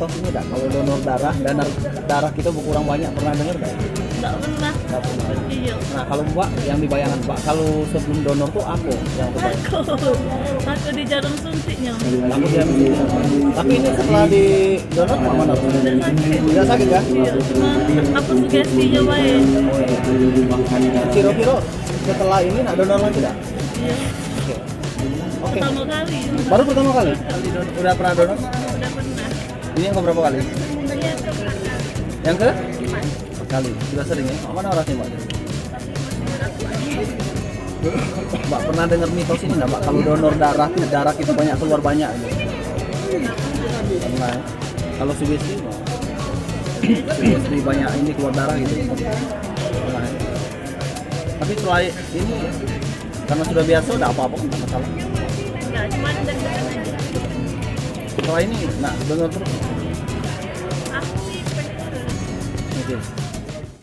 mitos ini enggak? Kalau donor darah kita berkurang banyak, pernah dengar enggak? Enggak pernah. Enggak pernah. Iya. Nah, kalau Mbak yang dibayangkan Mbak, kalau sebelum donor tuh apa yang kebayang? Aku di jarum suntiknya. Aku dia. Tapi ini setelah di donor mana? Udah sakit. Tidak sakit kan? Iya, cuma aku sugestinya baik. Kira-kira setelah ini nak donor lagi enggak? Iya. Oke. Oke. Pertama kali. Baru pertama kali? Udah pernah donor? Udah pernah. Ini yang keberapa kali? Iya, keempat kali. Yang ke? Kali. Sudah sering ya? Mana orangnya Mbak? Mbak pernah dengar mitos ini nggak Mbak? Kalau donor darah tuh darah kita banyak keluar banyak gitu. Pernah ya? Kalau sugesti Mbak? Sugesti banyak ini keluar darah gitu. Pernah ya? Tapi setelah ini karena sudah biasa udah apa-apa kan nggak masalah. Enggak, cuma deg-degan aja. Setelah ini nak donor terus. Aku sih pengen. Oke.